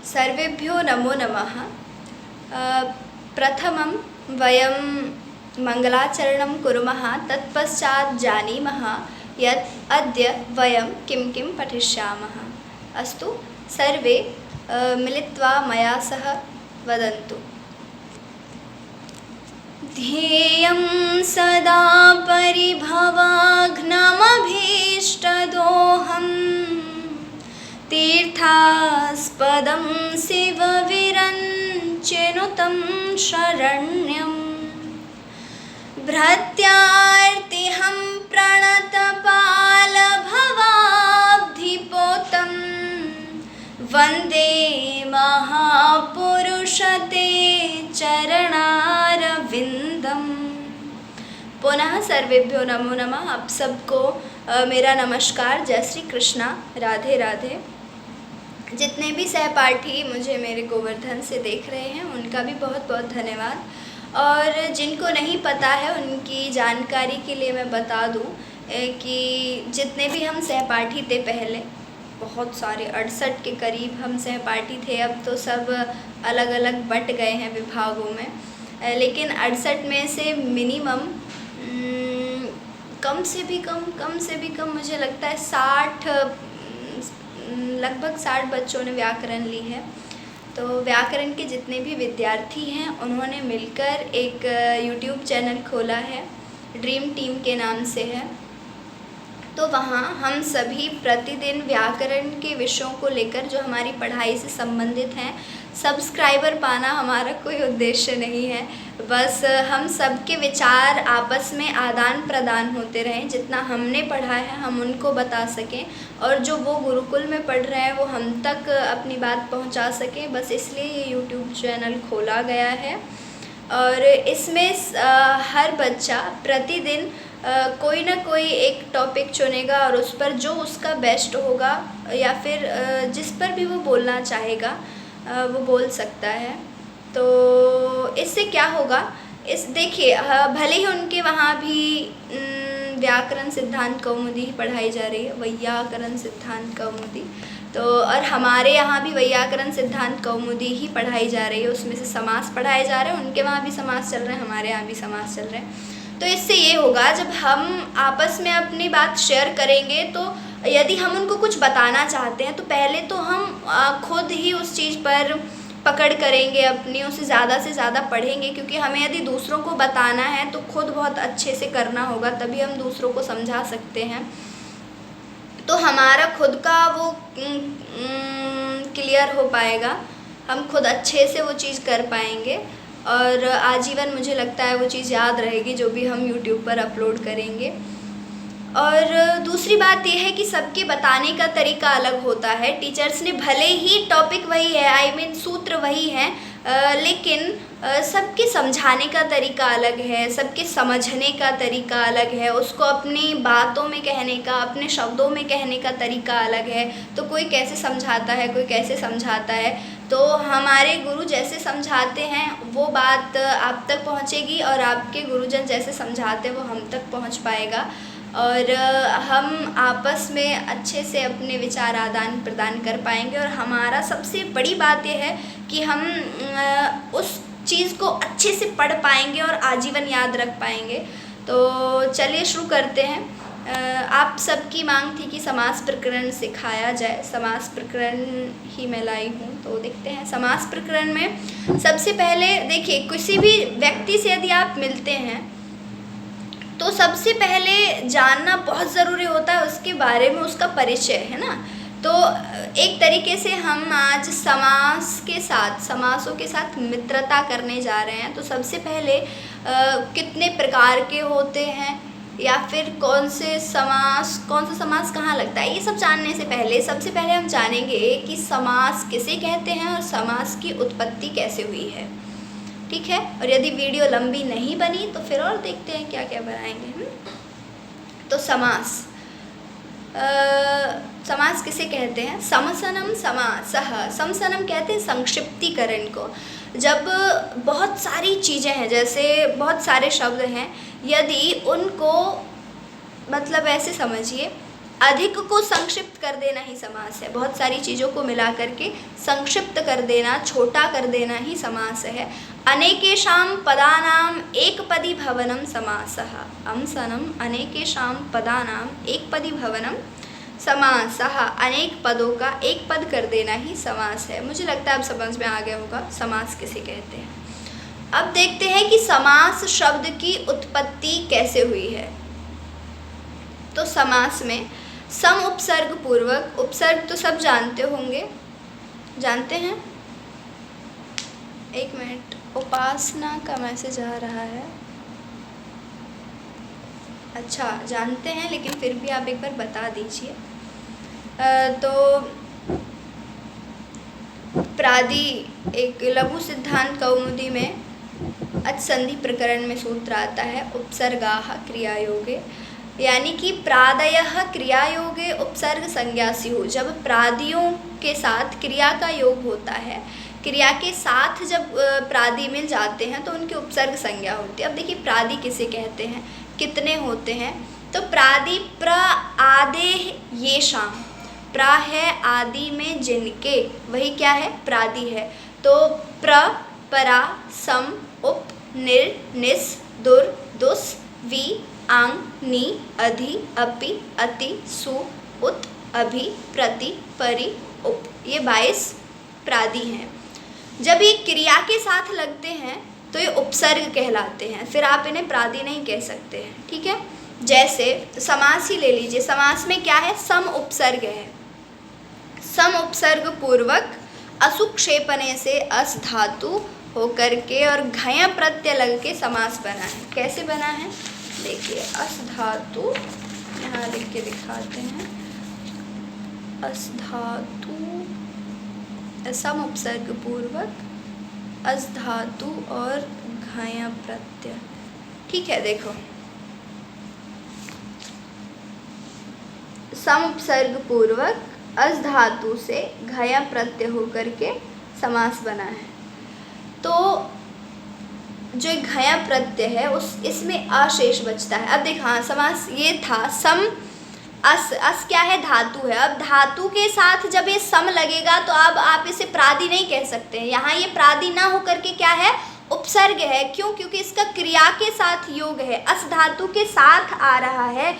सर्वेभ्यो नमो नमः। प्रथमं वयं मङ्गलाचरणं कुर्मः, तत्पश्चात् जानीमः यत् अद्य वयं किं किं पठिष्यामः। अस्तु, सर्वे मिलित्वा मया सह वदन्तु। ध्येयं सदा परिभवाघ्नमभीष्टदोहम् तीर्थास्पदं शिवविरञ्चिनुतं शरण्यं भृत्यार्तिहं प्रणतपालभवाब्धिपोतं वन्दे महापुरुषते चरणारविन्दम्। पुनः सर्वेभ्यो नमो नमः। आप सबको मेरा नमस्कार, जय श्री कृष्णा, राधे राधे। जितने भी सहपाठी मुझे मेरे गोवर्धन से देख रहे हैं उनका भी बहुत बहुत धन्यवाद, और जिनको नहीं पता है उनकी जानकारी के लिए मैं बता दूं कि जितने भी हम सहपाठी थे पहले, बहुत सारे 68 के करीब हम सहपाठी थे। अब तो सब अलग अलग बट गए हैं विभागों में, लेकिन 68 में से मिनिमम कम से भी कम मुझे लगता है 60, लगभग 60 बच्चों ने व्याकरण ली है। तो व्याकरण के जितने भी विद्यार्थी हैं उन्होंने मिलकर एक YouTube चैनल खोला है, ड्रीम टीम के नाम से है। तो वहाँ हम सभी प्रतिदिन व्याकरण के विषयों को लेकर जो हमारी पढ़ाई से संबंधित हैं, सब्सक्राइबर पाना हमारा कोई उद्देश्य नहीं है, बस हम सबके विचार आपस में आदान प्रदान होते रहें। जितना हमने पढ़ा है हम उनको बता सकें, और जो वो गुरुकुल में पढ़ रहे हैं वो हम तक अपनी बात पहुंचा सकें, बस इसलिए ये YouTube चैनल खोला गया है। और इसमें हर बच्चा प्रतिदिन कोई ना कोई एक टॉपिक चुनेगा और उस पर जो उसका बेस्ट होगा या फिर जिस पर भी वो बोलना चाहेगा वो बोल सकता है। तो इससे क्या होगा, इस देखिए भले ही उनके वहाँ भी व्याकरण सिद्धांत कौमुदी ही पढ़ाई जा रही है, वैयाकरण सिद्धांत कौमुदी, तो और हमारे यहाँ भी वैयाकरण सिद्धांत कौमुदी ही पढ़ाई जा रही है। उसमें से समास पढ़ाए जा रहे हैं, उनके वहाँ भी समास चल रहे हैं, हमारे यहाँ भी समास चल रहे हैं। तो इससे ये होगा, जब हम आपस में अपनी बात शेयर करेंगे तो यदि हम उनको कुछ बताना चाहते हैं तो पहले तो हम खुद ही उस चीज़ पर पकड़ करेंगे अपनी, उसे ज़्यादा से ज़्यादा पढ़ेंगे, क्योंकि हमें यदि दूसरों को बताना है तो खुद बहुत अच्छे से करना होगा, तभी हम दूसरों को समझा सकते हैं। तो हमारा खुद का वो क्लियर हो पाएगा, हम खुद अच्छे से वो चीज़ कर पाएंगे, और आजीवन मुझे लगता है वो चीज़ याद रहेगी जो भी हम YouTube पर अपलोड करेंगे। और दूसरी बात यह है कि सबके बताने का तरीका अलग होता है। टीचर्स ने भले ही टॉपिक वही है, सूत्र वही हैं, लेकिन सबके समझाने का तरीका अलग है, सबके समझने का तरीका अलग है, उसको अपनी बातों में कहने का, अपने शब्दों में कहने का तरीका अलग है। तो कोई कैसे समझाता है, कोई कैसे समझाता है, तो हमारे गुरु जैसे समझाते हैं वो बात आप तक पहुंचेगी, और आपके गुरुजन जैसे समझाते हैं वो हम तक पहुंच पाएगा, और हम आपस में अच्छे से अपने विचार आदान प्रदान कर पाएंगे। और हमारा सबसे बड़ी बात यह है कि हम उस चीज़ को अच्छे से पढ़ पाएंगे और आजीवन याद रख पाएंगे। तो चलिए शुरू करते हैं। आप सबकी मांग थी कि समास प्रकरण सिखाया जाए, समास प्रकरण ही मैं लाई हूँ, तो देखते हैं। समास प्रकरण में सबसे पहले देखिए, किसी भी व्यक्ति से यदि आप मिलते हैं तो सबसे पहले जानना बहुत ज़रूरी होता है उसके बारे में, उसका परिचय, है ना। तो एक तरीके से हम आज समासों के साथ मित्रता करने जा रहे हैं। तो सबसे पहले कितने प्रकार के होते हैं, या फिर कौन सा समास कहाँ लगता है, ये सब जानने से पहले सबसे पहले हम जानेंगे कि समास किसे कहते हैं और समास की उत्पत्ति कैसे हुई है, ठीक है। और यदि वीडियो लंबी नहीं बनी तो फिर और देखते हैं क्या क्या बनाएंगे। तो समास किसे कहते हैं? समसनम समासः। समसनम कहते हैं संक्षिप्तीकरण को। जब बहुत सारी चीज़ें हैं, जैसे बहुत सारे शब्द हैं, यदि उनको मतलब ऐसे समझिए अधिक को संक्षिप्त कर देना ही समास है। बहुत सारी चीज़ों को मिला करके संक्षिप्त कर देना, छोटा कर देना ही समास है। अनेकेषां पदानां एकपदी भवनं समासः। अम्सनम अनेकेषां पदानां एकपदी भवनं समासः। अनेक पदों का एक पद कर देना ही समास है। मुझे लगता है अब समझ में आ गया होगा समास किसे कहते हैं। अब देखते हैं कि समास शब्द की उत्पत्ति कैसे हुई है। तो समास में सम उपसर्ग पूर्वक, उपसर्ग तो सब जानते होंगे, जानते हैं। एक मिनट, उपासना का मैसेज आ रहा है। अच्छा, जानते हैं, लेकिन फिर भी आप एक बार बता दीजिए। तो प्रादि एक लघु सिद्धांत कौमुदी में अचसंधि प्रकरण में सूत्र आता है उपसर्गाः क्रियायोगे, यानी कि प्रादयः क्रियायोगे उपसर्ग संज्ञा स्युः। जब प्रादियों के साथ क्रिया का योग होता है, क्रिया के साथ जब प्रादि मिल जाते हैं तो उनकी उपसर्ग संज्ञा होती है। अब देखिए प्रादि किसे कहते हैं, कितने होते हैं। तो प्रादि प्र आदेः येषां, प्रा है आदि में जिनके, वही क्या है, प्रादि है। तो प्र, परा, सम, उप, निर, निस, दुर, दुस, वि, आंग, नी, अधि, अपि, अति, सु, उत, अभि, प्रति, परि, उप, ये 22 प्रादि हैं। जब ये क्रिया के साथ लगते हैं तो ये उपसर्ग कहलाते हैं, फिर आप इन्हें प्रादि नहीं कह सकते हैं, ठीक है। जैसे समास ही ले लीजिए, समास में क्या है, सम उपसर्ग है। सम उपसर्ग पूर्वक असुक्षेपणे से अस धातु होकर के और घय प्रत्यय लग के समास बना है। कैसे बना है देखिए, अस धातु, यहाँ लिख के दिखाते हैं, अस धातु सम उपसर्ग पूर्वक अस धातु और घय प्रत्यय, ठीक है। देखो सम उपसर्ग पूर्वक अस धातु से घय प्रत्यय होकर के समास बना है। तो जो घय प्रत्यय है उस इसमें अशेष बचता है। अब देख, हाँ, समास ये था सम अस, अस क्या है, धातु है। अब धातु के साथ जब ये सम लगेगा तो अब आप इसे प्रादि नहीं कह सकते हैं। यहाँ ये प्रादि ना होकर के क्या है, उपसर्ग है। क्यों? क्योंकि इसका क्रिया के साथ योग है, अस धातु के साथ आ रहा है,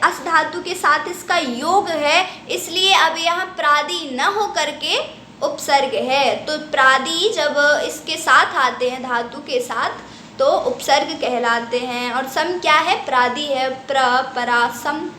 अस धातु के साथ इसका योग है, इसलिए अब यहाँ प्रादि न होकर के उपसर्ग है। तो प्रादि जब इसके साथ आते हैं धातु के साथ तो उपसर्ग कहलाते हैं। और सम क्या है, प्रादि है, प्र, परा, सम,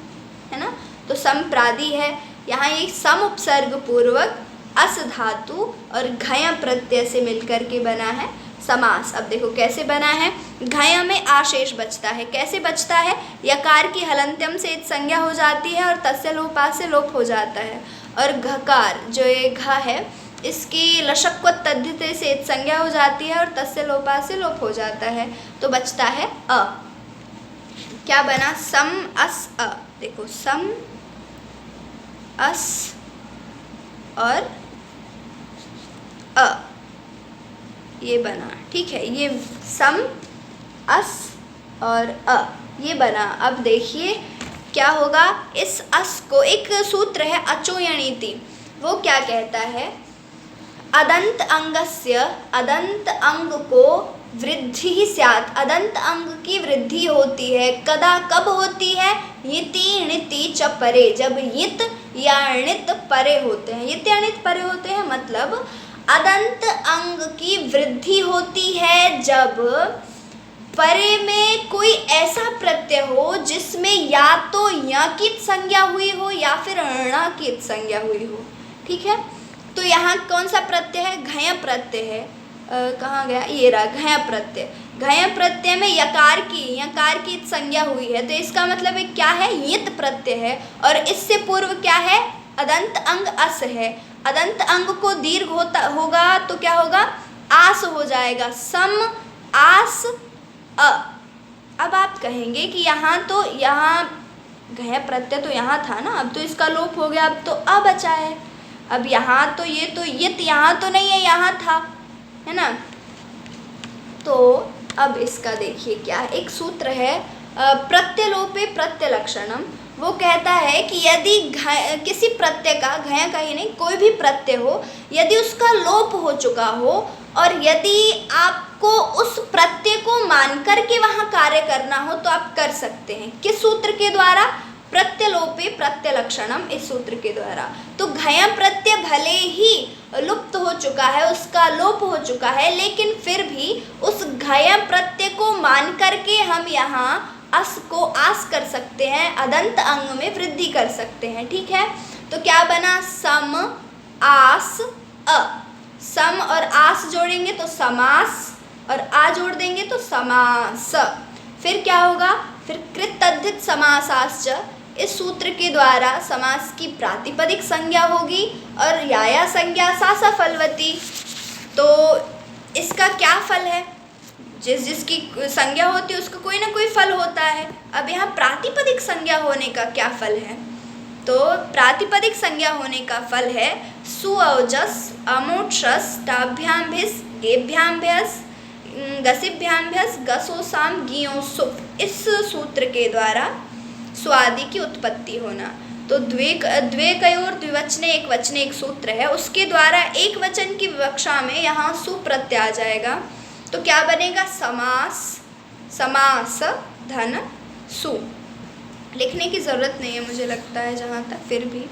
है ना। तो सम प्रादि है। यहाँ ये सम उपसर्ग पूर्वक अस धातु और घय प्रत्यय से मिलकर के बना है समास। अब देखो कैसे बना है, घय में आशेष बचता है। कैसे बचता है, यकार की हलंत्यम से इत संज्ञा हो जाती है और तस्य लोपा से लोप हो जाता है। और घकार जो ये घ है इसकी लशक्वत तद्धित से इत संज्ञा हो जाती है और तस्य लोपा से लोप हो जाता है। तो बचता है अ। क्या बना, सम अस अ। देखो सम अस और अ, ये बना, ठीक है। ये सम अस और अ ये बना। अब देखिए क्या होगा, इस अस को, एक सूत्र है अचोयणीति, वो क्या कहता है, अदंत अंगस्य, अदंत अंग को वृद्धि ही स्यात्, अदंत अंग की वृद्धि होती है। कदा, कब होती है, यिति णिति च परे, जब यित या णित परे होते हैं। यित या णित परे होते हैं मतलब अदंत अंग की वृद्धि होती है जब परे में कोई ऐसा प्रत्यय हो जिसमें या तो य की संज्ञा हुई हो या फिर ण की संज्ञा हुई हो, ठीक है। तो यहाँ कौन सा प्रत्यय है, घय प्रत्यय है। कहाँ गया, ये रहा घय प्रत्यय। घय प्रत्यय में यकार की संज्ञा हुई है, तो इसका मतलब है क्या है, यित प्रत्यय है। और इससे पूर्व क्या है, अदंत अंग अस है। अदंत अंग को दीर्घ होगा तो क्या होगा, आस हो जाएगा, सम आस अ। अब आप कहेंगे कि यहाँ तो, यहाँ घय प्रत्यय तो यहाँ था ना, अब तो इसका लोप हो गया, अब तो अ बचा है। अब यहाँ तो ये तो यित यहाँ तो नहीं है, यहाँ था, है ना। तो अब इसका देखिए क्या है, एक सूत्र है प्रत्यलोपे प्रत्यलक्षणम वो कहता है कि यदि किसी प्रत्यय का, घया का ही नहीं कोई भी प्रत्यय हो, यदि उसका लोप हो चुका हो और यदि आपको उस प्रत्यय को मान करके वहाँ कार्य करना हो तो आप कर सकते हैं। किस सूत्र के द्वारा? प्रत्यलोपे प्रत्यय लक्षणम, इस सूत्र के द्वारा। तो घया प्रत्यय भले ही लुप्त हो चुका है, उसका लोप हो चुका है, लेकिन फिर भी उस घया प्रत्यय को मान करके हम यहाँ अस को आस कर सकते हैं, अदंत अंग में वृद्धि कर सकते हैं। ठीक है, तो क्या बना? सम आस अ। सम और आस जोड़ेंगे तो समास, और आ जोड़ देंगे तो समास। फिर क्या होगा? फिर कृत तद्धित समासाश्च, इस सूत्र के द्वारा समास की प्रातिपदिक संज्ञा होगी और याया संज्ञा सा सफलवती। तो इसका क्या फल है? जिसकी संज्ञा होती है उसका कोई ना कोई फल होता है। अब यहाँ प्रातिपदिक संज्ञा होने का क्या फल है? तो प्रातिपदिक संज्ञा होने का फल है सुअवजस अमोक्षस टाभ्याम भिस गेभ्याम भ्यस गसिभ्याम भ्यस गसोसाम गियों सुप। इस सूत्र के द्वारा स्वादि की उत्पत्ति होना। तो द्वेकयोर द्विवचने एक वचने एक सूत्र है, उसके द्वारा एक वचन की विवक्षा में यहाँ सुप्रत्यय आ जाएगा। तो क्या बनेगा? समास, समास धन सु। लिखने की ज़रूरत नहीं है मुझे लगता है जहाँ तक, फिर भी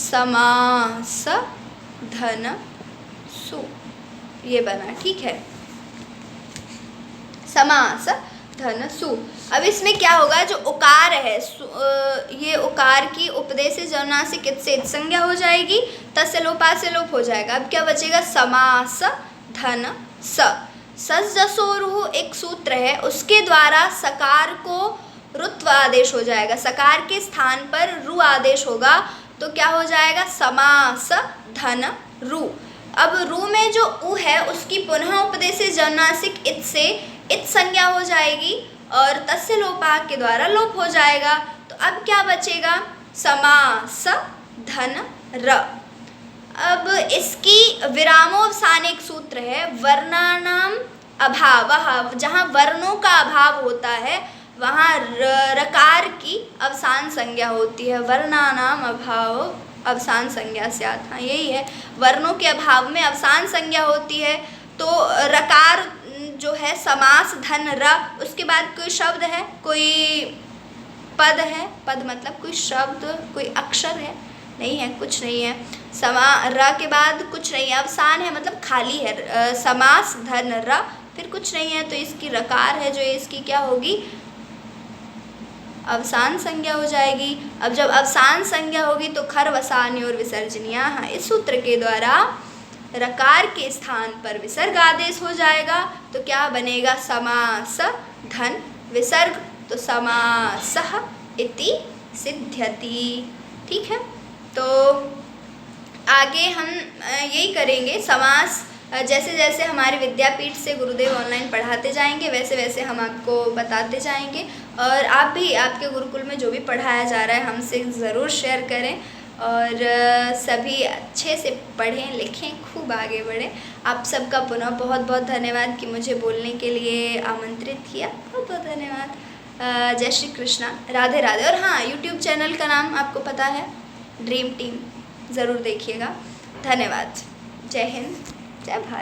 समास धन सु ये बना। ठीक है, समास धन सु। अब इसमें क्या होगा? जो उकार है, ये उकार की उपदेश से जौनासिक इत से इत संज्ञा हो जाएगी, तस्य लोपा से लोप हो जाएगा। अब क्या बचेगा? समास धन स। सस जसोरु एक सूत्र है, उसके द्वारा सकार को रुत्व आदेश हो जाएगा, सकार के स्थान पर रु आदेश होगा। तो क्या हो जाएगा? समास धन रु। अब रु में जो उ है उसकी पुनः उपदेश जौनासिक इत से इत संज्ञा हो जाएगी और तस्य लोपा के द्वारा लोप हो जाएगा। तो अब क्या बचेगा? समास धन र। अब इसकी विरामोवसान एक सूत्र है, वर्णानाम अभाव, जहाँ वर्णों का अभाव होता है वहाँ रकार की अवसान संज्ञा होती है। वर्णानाम अभाव अवसान संज्ञा से आता, यही है, वर्णों के अभाव में अवसान संज्ञा होती है। तो रकार जो है समास धन र, उसके बाद कोई शब्द है, कोई पद है, पद मतलब कोई शब्द, कोई अक्षर है? नहीं है, कुछ नहीं है। समा र के बाद कुछ नहीं है, अवसान है मतलब खाली है। समास धन र, फिर कुछ नहीं है, तो इसकी रकार है जो इसकी क्या होगी? अवसान संज्ञा हो जाएगी। अब जब अवसान संज्ञा होगी तो खर वसान्य और विसर्जनिया, हाँ, इस सूत्र के द्वारा रकार के स्थान पर विसर्ग आदेश हो जाएगा। तो क्या बनेगा? समास धन विसर्ग, तो समासः इति सिद्ध्यति। ठीक है, तो आगे हम यही करेंगे। समास जैसे जैसे हमारे विद्यापीठ से गुरुदेव ऑनलाइन पढ़ाते जाएंगे वैसे वैसे हम आपको बताते जाएंगे, और आप भी आपके गुरुकुल में जो भी पढ़ाया जा रहा है हमसे ज़रूर शेयर करें, और सभी अच्छे से पढ़ें लिखें, खूब आगे बढ़ें। आप सबका पुनः बहुत बहुत धन्यवाद कि मुझे बोलने के लिए आमंत्रित किया, बहुत बहुत धन्यवाद। जय श्री कृष्णा, राधे राधे। और हाँ, यूट्यूब चैनल का नाम आपको पता है, ड्रीम टीम, ज़रूर देखिएगा। धन्यवाद। जय हिंद, जय भारत।